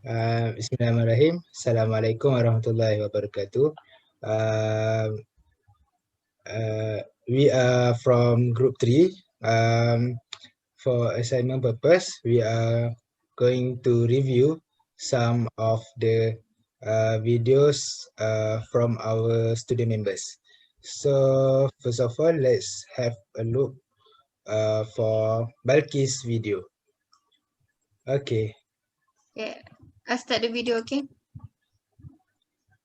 Bismillahirrahmanirrahim. Assalamualaikum warahmatullahi wabarakatuh. Um, we are from Group 3. For assignment purpose, we are going to review some of the videos from our student members. So first of all, let's have a look for BALQIS video. Okay. Yeah, I'll start the video, okay?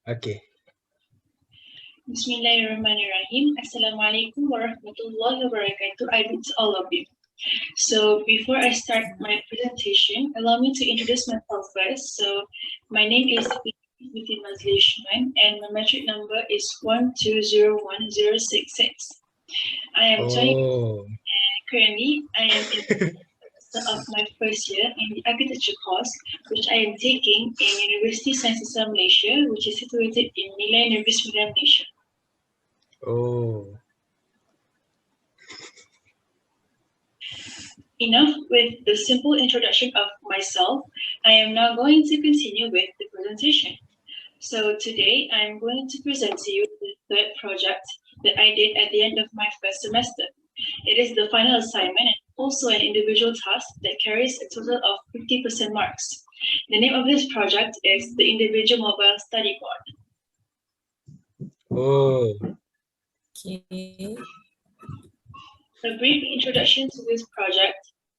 Okay. Bismillahirrahmanirrahim. Assalamualaikum warahmatullahi wabarakatuh. I greet all of you. So before I start my presentation, allow me to introduce myself first. So my name is Binti Mazlishman and my metric number is 1201066. I am 20 and currently I am in of my first year in the architecture course, which I am taking in University Science Islam Malaysia, which is situated in Nilai Negeri Sembilan, Malaysia. Oh. Enough with the simple introduction of myself. I am now going to continue with the presentation. So today I'm going to present to you the third project that I did at the end of my first semester. It is the final assignment and also an individual task that carries a total of 50% marks. The name of this project is the Individual Mobile Study Board. Oh. Okay. A brief introduction to this project.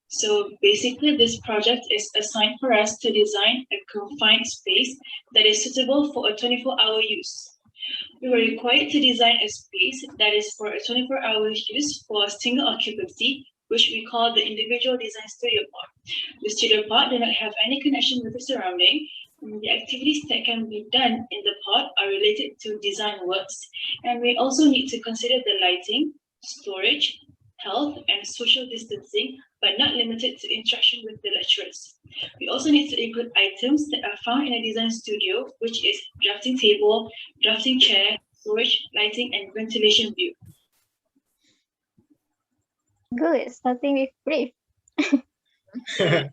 So basically this project is assigned for us to design a confined space that is suitable for a 24-hour use. We were required to design a space that is for a 24-hour use for a single occupancy, which we call the individual design studio pod. The studio pod do not have any connection with the surrounding. The activities that can be done in the pod are related to design works, and we also need to consider the lighting, storage, health, and social distancing, but not limited to interaction with the lecturers. We also need to include items that are found in a design studio, which is drafting table, drafting chair, storage, lighting, and ventilation view. Good, starting with brief. Yeah.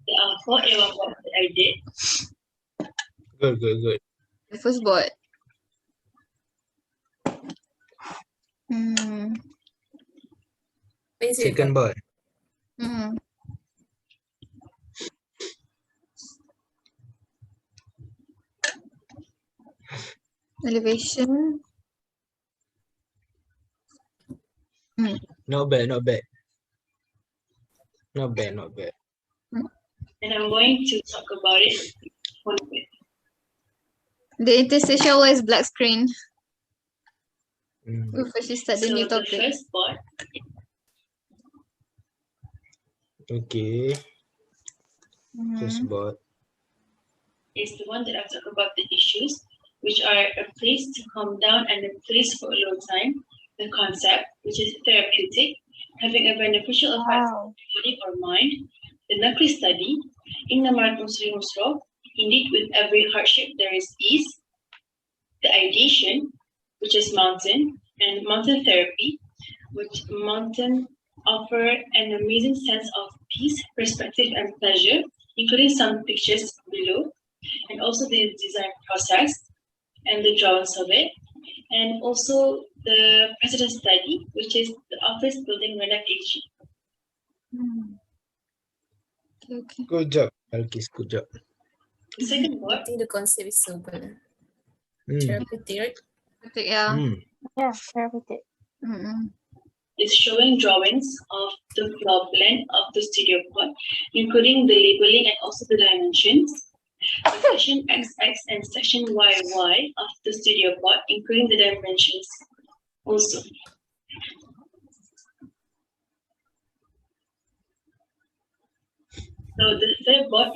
There are 4 AWA boards that I did. Good. The first board. Second board. Elevation. Not bad. Not bad. And I'm going to talk about it one bit. The interstitial is black screen. Mm. We first start the new topic. The first board. Okay. First board. Is the one that I talk about the issues, which are a place to calm down and a place for a low time. The concept, which is therapeutic, having a beneficial effect on the body or mind. The knuckle study, inna ma'al usri yusra, indeed with every hardship there is ease. The ideation, which is mountain, and mountain therapy, which mountain offer an amazing sense of peace, perspective, and pleasure, including some pictures below, and also the design process and the drawings of it, and also the president study, which is the office building Renak AG. Okay. Good job, BALQIS. Good job. The second board. I think the concept is simple. Mm. Therapeutic. Yeah. Mm. Yeah, therapeutic. Is showing drawings of the floor plan of the studio pod, including the labeling and also the dimensions. The section XX and section YY of the studio pod, including the dimensions also. So the third board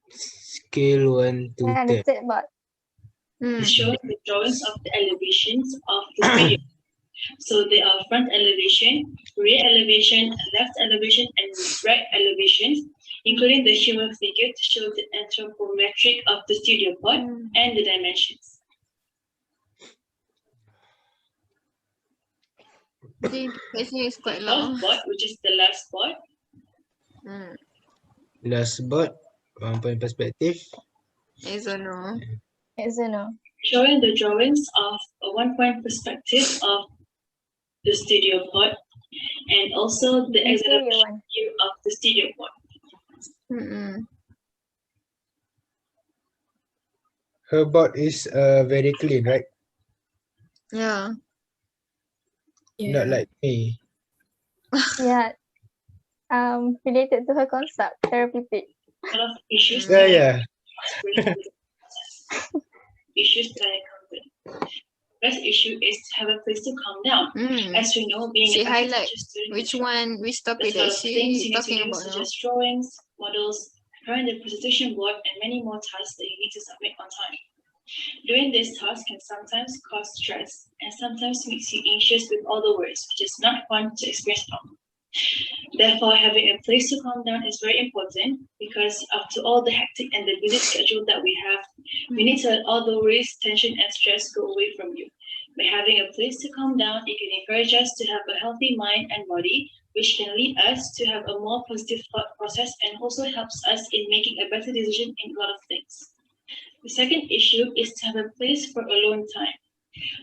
Scale 1 to 10. The third board. is showing the drawings of the elevations of the studio. So they are front elevation, rear elevation, left elevation, and right elevations, including the human figure to show the anthropometric of the studio pod and the dimensions. The question is quite Fourth long. board, which is the last board, Mm. Last board, 1 point perspective. Yes or no? Yes or no? showing the drawings of a 1 point perspective of the studio board and also the Interior exhibition one. view of the studio board. Mm-mm. Her board is very clean, right? Yeah. Not like me. Yeah. Related to her concept, therapeutic. A lot of issues Yeah, that yeah. issues that I encountered. First issue is to have a place to calm down. Mm. As we know, being She a highlight teacher student, which one, which topic there's a lot that of things she you need to talking do, about such now? as drawings, models, preparing the presentation board, and many more tasks that you need to submit on time. Doing this task can sometimes cause stress and sometimes makes you anxious with all the words, which is not fun to experience at all. Therefore, having a place to calm down is very important because after all the hectic and the busy schedule that we have, we need to let all the worries, tension, and stress go away from you. By having a place to calm down, it can encourage us to have a healthy mind and body, which can lead us to have a more positive thought process and also helps us in making a better decision in a lot of things. The second issue is to have a place for alone time.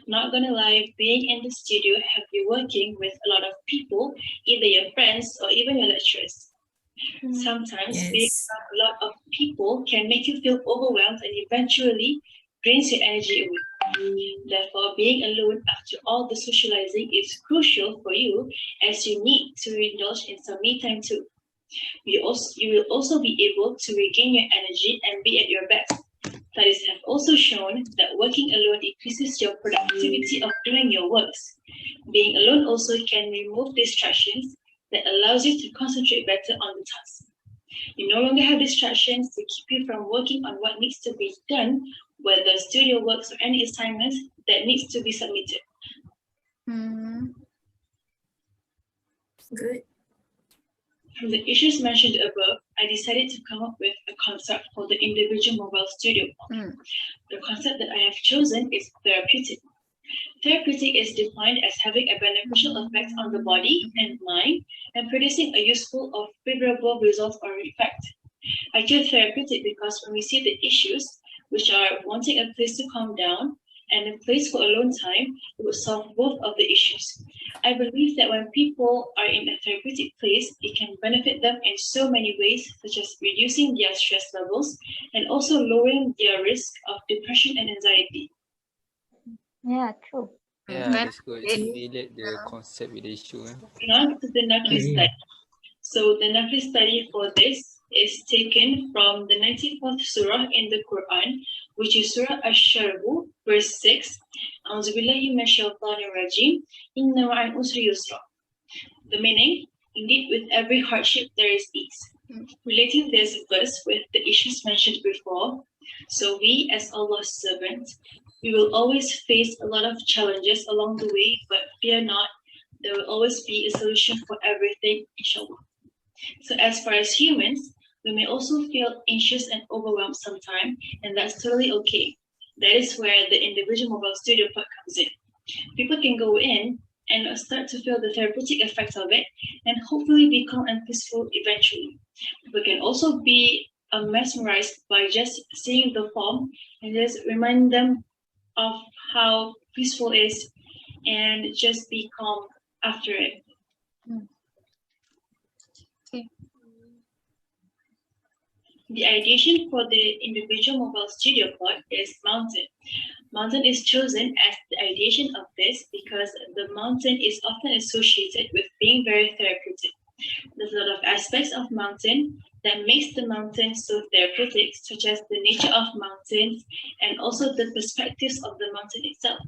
Not gonna lie, being in the studio, have you working with a lot of people, either your friends or even your lecturers. Sometimes being around a lot of people can make you feel overwhelmed and eventually drains your energy away. Therefore, being alone after all the socializing is crucial for you as you need to indulge in some me time too. You will also be able to regain your energy and be at your best. Studies have also shown that working alone increases your productivity of doing your works. Being alone also can remove distractions that allows you to concentrate better on the task. You no longer have distractions to keep you from working on what needs to be done, whether studio works or any assignments that needs to be submitted. Mm. Good. From the issues mentioned above, I decided to come up with a concept for the individual mobile studio. Mm. The concept that I have chosen is therapeutic. Therapeutic is defined as having a beneficial effect on the body and mind and producing a useful or favorable result or effect. I chose therapeutic because when we see the issues, which are wanting a place to calm down and a place for alone time, it would solve both of the issues. I believe that when people are in a therapeutic place, it can benefit them in so many ways, such as reducing their stress levels and also lowering their risk of depression and anxiety. Yeah, true. Yeah, Kan? that's good. Relate the concept with the issue. Now to the Nakli study. So the Nakli study for this is taken from the 94th surah in the Quran, which is Surah Ash-Sharbu, verse 6. Auzubillahi minash-shaytanir rajim. Inna ma'al usri yusra. The meaning, indeed with every hardship there is ease. Relating this verse with the issues mentioned before, so we as Allah's servants, we will always face a lot of challenges along the way, but fear not, there will always be a solution for everything, inshallah. So as far as humans, we may also feel anxious and overwhelmed sometimes, and that's totally okay. That is where the individual mobile studio part comes in. People can go in and start to feel the therapeutic effects of it and hopefully be calm and peaceful eventually. People can also be mesmerized by just seeing the form and just remind them of how peaceful it is and just be calm after it. Okay. The ideation for the individual mobile studio pod is mountain. Mountain is chosen as the ideation of this because the mountain is often associated with being very therapeutic. There's a lot of aspects of mountain that makes the mountain so therapeutic, such as the nature of mountains and also the perspectives of the mountain itself.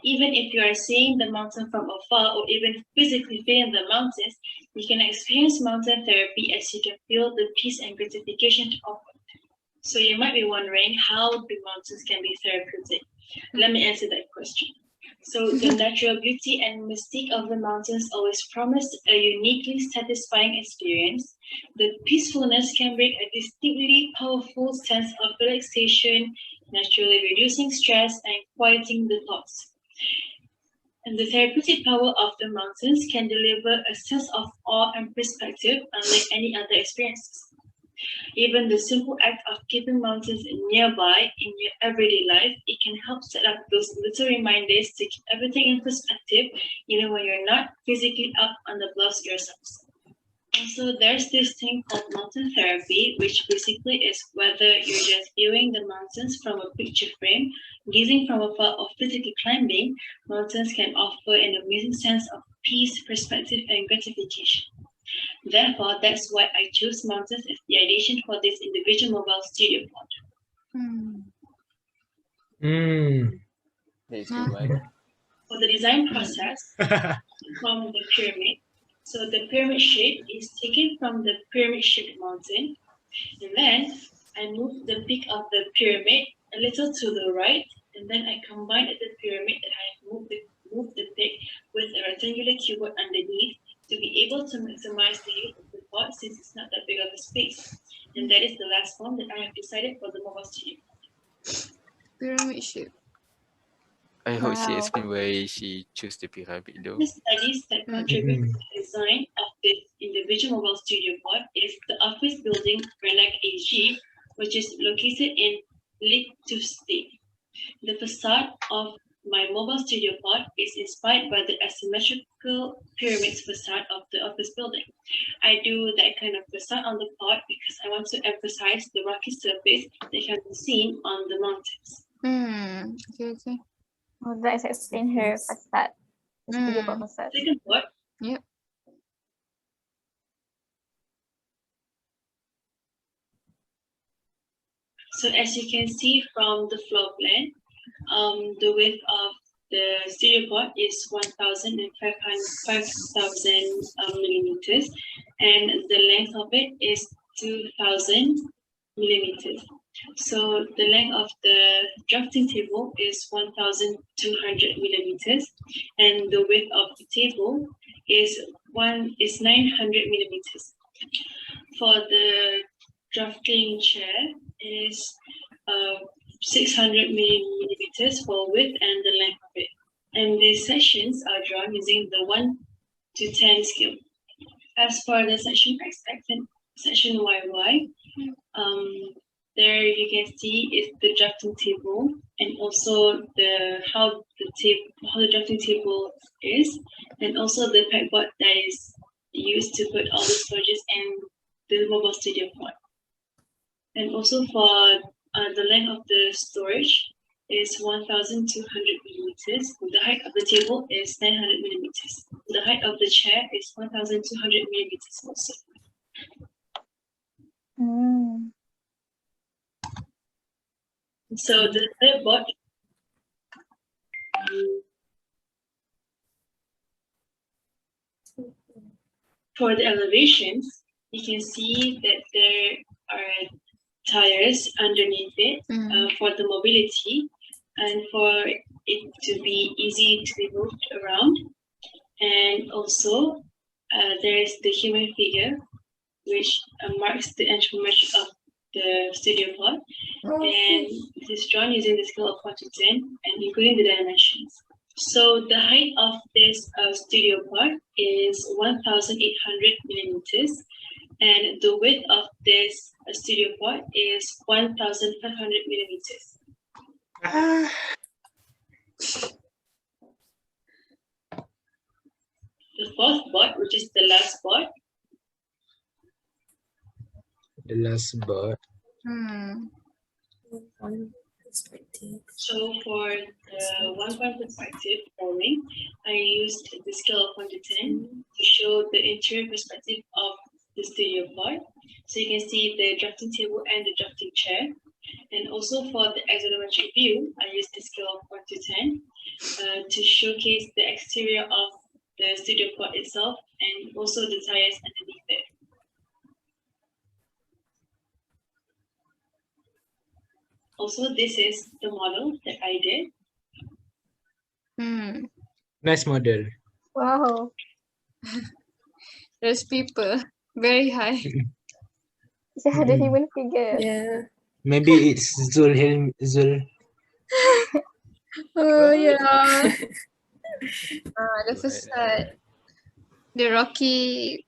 Even if you are seeing the mountain from afar or even physically feeling the mountains, you can experience mountain therapy as you can feel the peace and gratification of it. So you might be wondering how the mountains can be therapeutic. Let me answer that question. So the natural beauty and mystique of the mountains always promise a uniquely satisfying experience. The peacefulness can bring a distinctly powerful sense of relaxation, naturally reducing stress and quieting the thoughts. And the therapeutic power of the mountains can deliver a sense of awe and perspective unlike any other experiences. Even the simple act of keeping mountains nearby in your everyday life, it can help set up those little reminders to keep everything in perspective, even when you're not physically up on the bluffs yourselves. Also, there's this thing called mountain therapy, which basically is whether you're just viewing the mountains from a picture frame, gazing from afar, or physically climbing, mountains can offer an amazing sense of peace, perspective, and gratification. Therefore, that's why I chose mountains as the addition for this individual mobile studio pod. That's good one. For the design process, from the pyramid, so the pyramid shape is taken from the pyramid-shaped mountain, and then I move the peak of the pyramid a little to the right, and then I combine the pyramid and I move the peak with a rectangular keyboard underneath to be able to maximize the use of the pod since it's not that big of a space. And that is the last form that I have decided for the mobile studio. Pyramid shape. I hope she Wow. explained why she chose the pyramid though. The studies that contribute to the design of this individual mobile studio pod is the office building Renac AG, which is located in Liechtenstein. The facade of my mobile studio pod is inspired by the asymmetrical pyramids facade of the office building. I do that kind of facade on the pod because I want to emphasize the rocky surface that can be seen on the mountains. Okay. Oh, that explain her facade. The studio pod facade. Second pod. Yep. So as you can see from the floor plan, the width of the studio pod is 1,500 millimeters, and the length of it is 2,000 millimeters. So the length of the drafting table is 1,200 millimeters, and the width of the table is 900 millimeters. For the drafting chair is 600 millimeters for width and the length of it. And the sections are drawn using the 1 to 10 scale. As for the section X and section YY, there you can see is the drafting table and also how the drafting table is, and also the pegboard that is used to put all the storages in the mobile studio pod. And also for the length of the storage is 1,200 millimeters. The height of the table is 900 millimeters. The height of the chair is 1,200 millimeters also. So the third board, for the elevations, you can see that there are tires underneath it for the mobility and for it to be easy to be moved around. And also there is the human figure, which marks the entry of the studio pod, and it is drawn using the scale of 1 to 10 and including the dimensions. So the height of this studio pod is 1,800 millimeters, and the width of this studio pod is 1,500 millimeters. The fourth board, which is the last board. The last board. So for the 1 point perspective forming, I used the scale of 1 to 10 to show the interior perspective of the studio pod. So you can see the drafting table and the drafting chair. And also for the axonometric view, I used the scale of 1 to 10 to showcase the exterior of the studio pod itself and also the tires underneath it. Also, this is the model that I did. Nice model. Wow. There's people very high. Yeah, the human figure. Yeah. Maybe it's Zul. Oh yeah. The facade, the rocky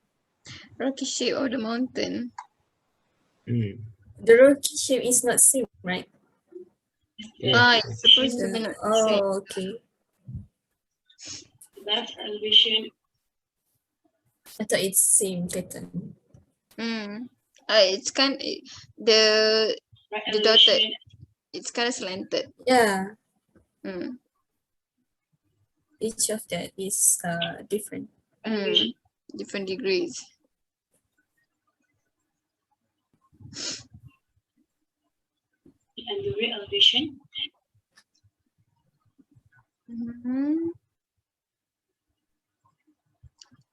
shape of the mountain. The rocky shape is not same, right? Yeah. It's supposed to be not the same. Oh, okay. That elevation, I thought it's same pattern. It's the right The dotted. elevation, it's kind of slanted. Yeah, Mm. each of that is different. elevation, Different degrees. and the rear elevation.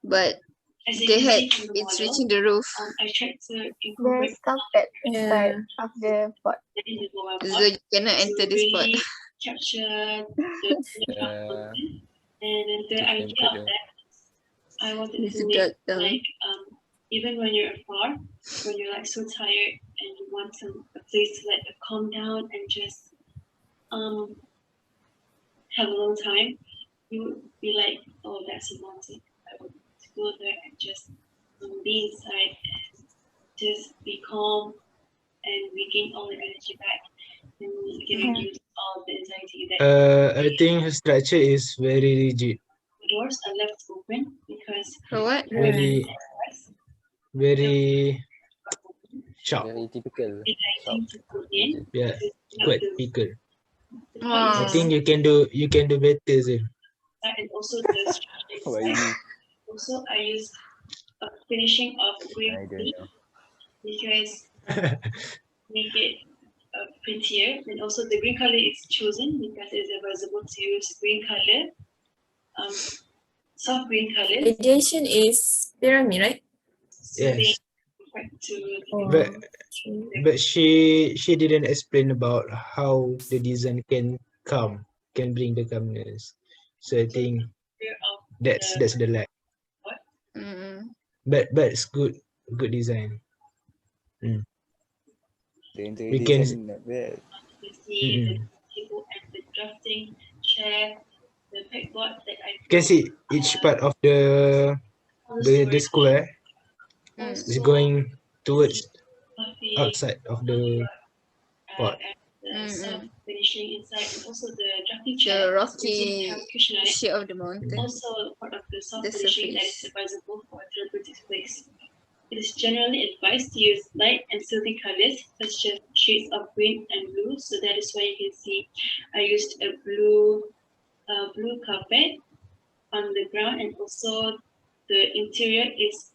But As you the can head, see from the it's model, reaching the roof. I tried to The incorporate sculpted Yeah. part of the pot. that in the mobile So part you cannot to enter this spot. really capture the image of content. And then the Different idea of color. that, I wanted Need to to make jot down. like even when you're afar, when you're like so tired and you want a place to like calm down and just have a long time, you would be like, oh, that's a mountain. I would go there and just be inside and just be calm and regain all the energy back and getting rid of all the anxiety that I think her structure is very rigid, the doors are left open because For what? very very sharp. Very typical. the lighting to put in Yeah, to quite help pickle. the I Wow. think you can do better, Zul. and also the structure Why inside. you? Also, I use a finishing of green I don't tea know. because make it prettier. And also the green color is chosen because it's advisable to use green color, soft green color, Radiation is pyramid, right? so they Yes, reflect to Oh, but okay. but she didn't explain about how the design can bring the calmness. So I think fear of that's the lack. Mm. But it's good design. The We interior can design not bad. the see the table and the drafting chair, the pegboard that I you can see each part of the school is going towards coffee, outside of the pot. and the soft finishing inside, and also the drafting The chair. Since rocky it have cushion on it, shape of the mountain. also part of the soft The finishing that is surface. advisable for a therapeutic place. It is generally advised to use light and silky colors such as shades of green and blue. So that is why you can see I used a blue carpet on the ground, and also the interior is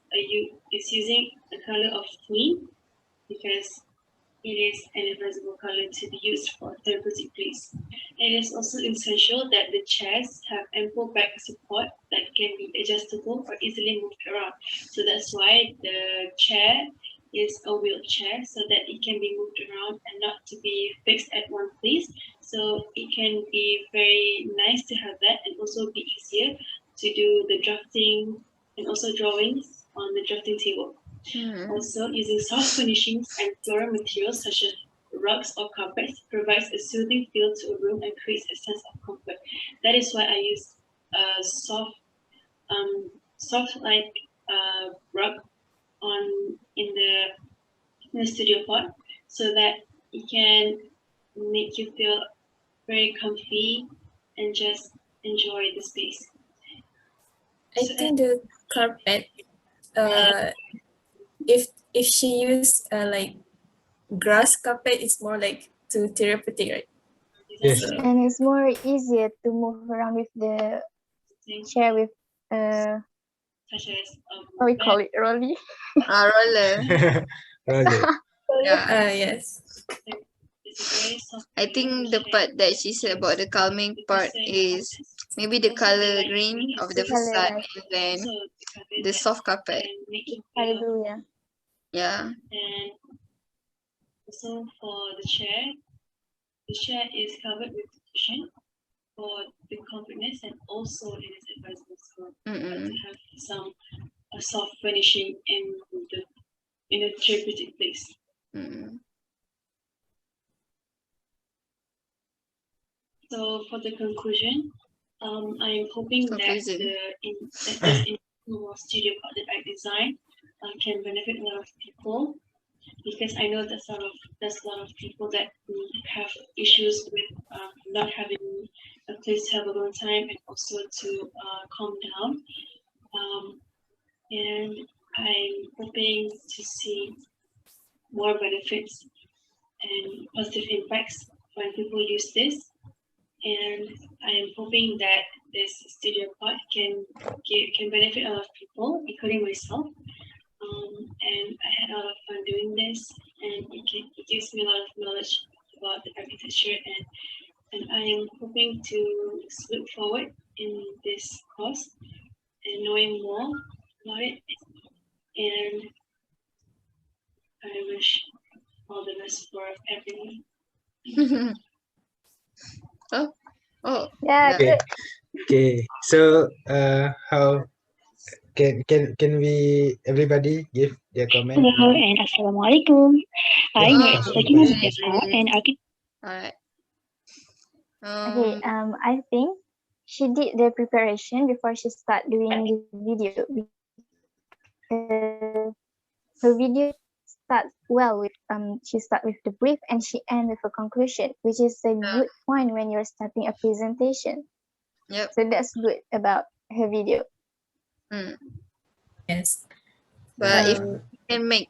using a color of green because it is an advisable color to be used for therapeutic place. It is also essential that the chairs have ample back support that can be adjustable or easily moved around. So that's why the chair is a wheelchair so that it can be moved around and not to be fixed at one place. So it can be very nice to have that and also be easier to do the drafting and also drawings on the drafting table. Also, using soft finishings and floral materials such as rugs or carpets provides a soothing feel to a room and creates a sense of comfort. That is why I use a soft like rug in the studio pot so that it can make you feel very comfy and just enjoy the space. I think the carpet, if she use like grass carpet, it's more like too therapeutic, right? Yes. So, And it's more easier to move around with the chair with Such as what we call it, rolly. Roller. Roller. Yeah. yes. it's a very soft. I think the part that she said about the calming part is maybe the color green of the The color, facade like- and then the soft carpet. Hallelujah. Yeah. And also for the chair is covered with cushion for the comfortness, and also it is advisable to have some soft finishing in a therapeutic place. So for the conclusion, I'm hoping that Confusing. this internal studio part that I designed can benefit a lot of people, because I know there's a lot of people that have issues with not having a place to have alone time and also to calm down. And I'm hoping to see more benefits and positive impacts when people use this. And I'm hoping that this studio pod can benefit a lot of people, including myself. And I had a lot of fun doing this, and it gives me a lot of knowledge about the architecture, and I am hoping to look forward in this course and knowing more about it. And I wish all the best for everyone. Oh, Yeah, yeah. Okay. good. Okay. So how can we everybody give their comment? Hello and Assalamualaikum. Yeah, I'm Assalamualaikum. Sakina Great. Nafisa and Alright. Okay, I think she did the preparation before she start doing the video, because her video starts well with she start with the brief and she end with a conclusion, which is a good point when you're starting a presentation. Yep. So that's good about her video. Yes. But if Uh, you can make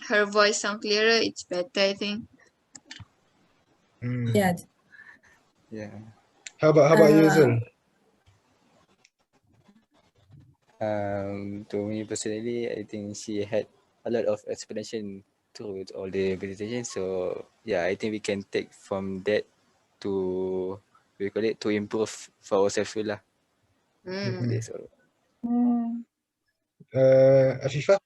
her voice sound clearer, it's better, I think. Yeah. Yeah. How about you, Zul? To me personally, I think she had a lot of explanation through all the presentation. So yeah, I think we can take from that to to improve for ourselves lah. That's all. Afifa?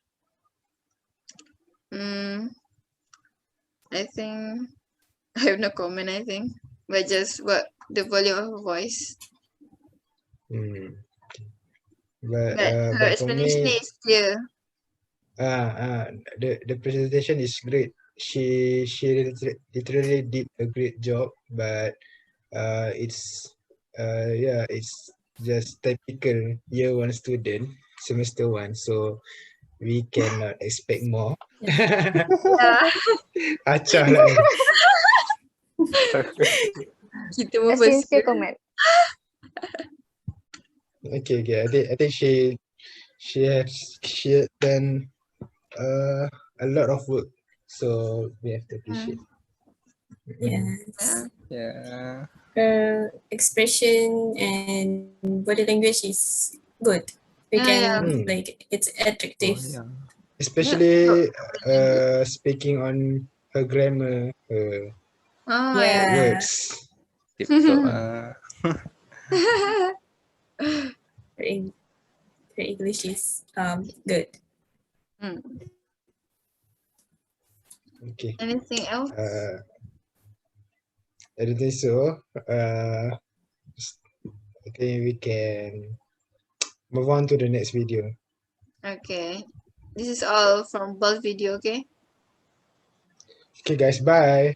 I think I have no comment, I think. But just the volume of her voice. But Her but for explanation me, is clear. the presentation is great. She literally did a great job, but it's just typical year one student, semester one, so we cannot expect more. Yeah. Acah lah. Kita A pun sincere first comment. Okay. I think she had done a lot of work, so we have to appreciate. Yes. Yeah. Her expression and body language is good. We Yeah, can like it's attractive. Oh, yeah. Especially speaking on her grammar, her Yeah. words. TikTok. Her English is good. Okay. Anything else? I don't think so. I think we can move on to the next video. Okay. This is all from both video, okay? Okay, guys, bye.